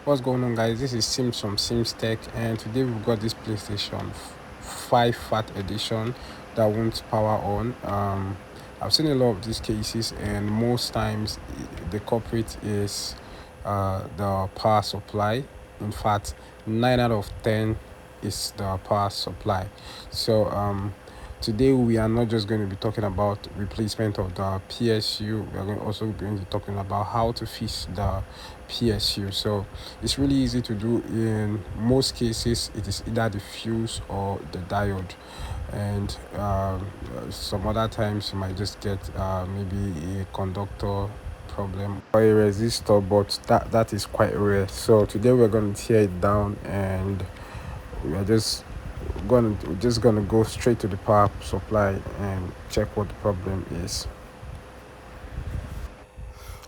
What's going on, guys? This is Sims from Sims Tech, and today we've got this PlayStation 5 Fat Edition that won't power on. I've seen a lot of these cases, and most times the culprit is the power supply. In fact, 9 out of 10 is the power supply. So today we are not just going to be talking about replacement of the PSU. We are also going to be talking about how to fix the PSU. So it's really easy to do. In most cases, it is either the fuse or the diode, and some other times you might just get maybe a conductor problem or a resistor, but that is quite rare. So today we're going to tear it down, and we are just gonna go straight to the power supply and check what the problem is.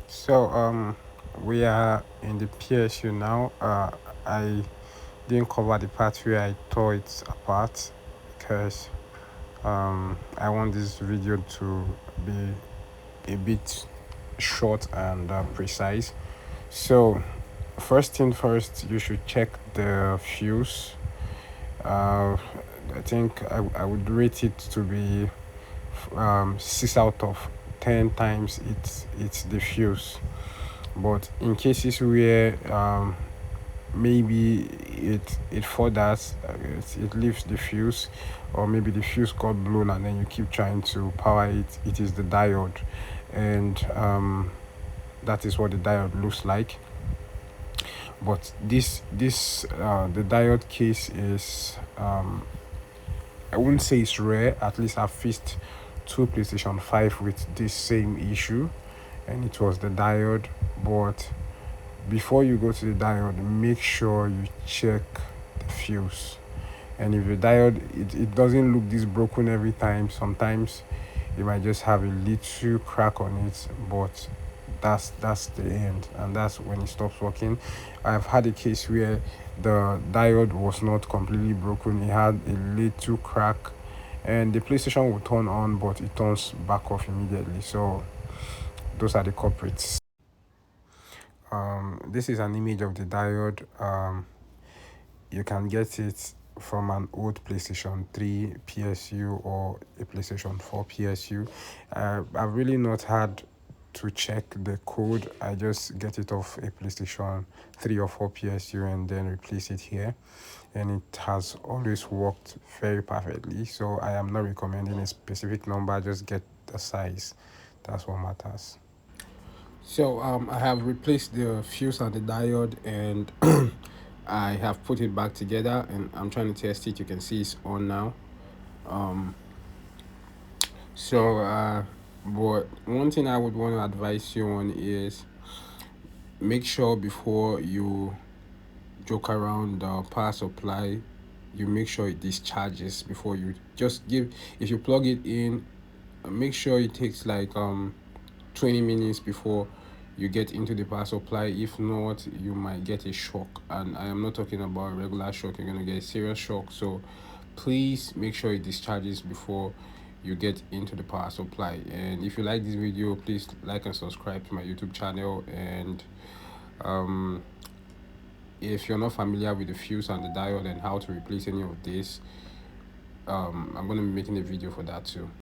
So we are in the PSU now. I didn't cover the part where I tore it apart because I want this video to be a bit short and precise. So first thing first, you should check the fuse. I think I would rate it to be 6 out of 10 times it's the fuse. But in cases where maybe it furthers, it leaves the fuse, or maybe the fuse got blown and then you keep trying to power it, it is the diode. And that is what the diode looks like. But the diode case is I wouldn't say it's rare. At least I've fixed 2 PlayStation 5 with this same issue, and it was the diode. But before you go to the diode, make sure you check the fuse. And if the diode it doesn't look this broken every time, sometimes you might just have a little crack on it, but that's the end, and that's when it stops working. I've had a case where the diode was not completely broken, it had a little crack, and the PlayStation will turn on but it turns back off immediately. So those are the culprits. This is an image of the diode. You can get it from an old PlayStation 3 PSU or a PlayStation 4 PSU. I've really not had to check the code. I just get it off a PlayStation 3 or 4 PSU and then replace it here, and it has always worked very perfectly. So I am not recommending a specific number, just get the size. That's what matters. So I have replaced the fuse and the diode, and I have put it back together, and I'm trying to test it. You can see it's on now. But one thing I would want to advise you on is make sure before you joke around the power supply, you make sure it discharges before you just give. If you plug it in, make sure it takes like 20 minutes before you get into the power supply. If not, you might get a shock, and I am not talking about a regular shock. You're going to get a serious shock. So please make sure it discharges before you get into the power supply. And if you like this video, please like and subscribe to my YouTube channel. And if you're not familiar with the fuse and the diode and how to replace any of this, I'm going to be making a video for that too.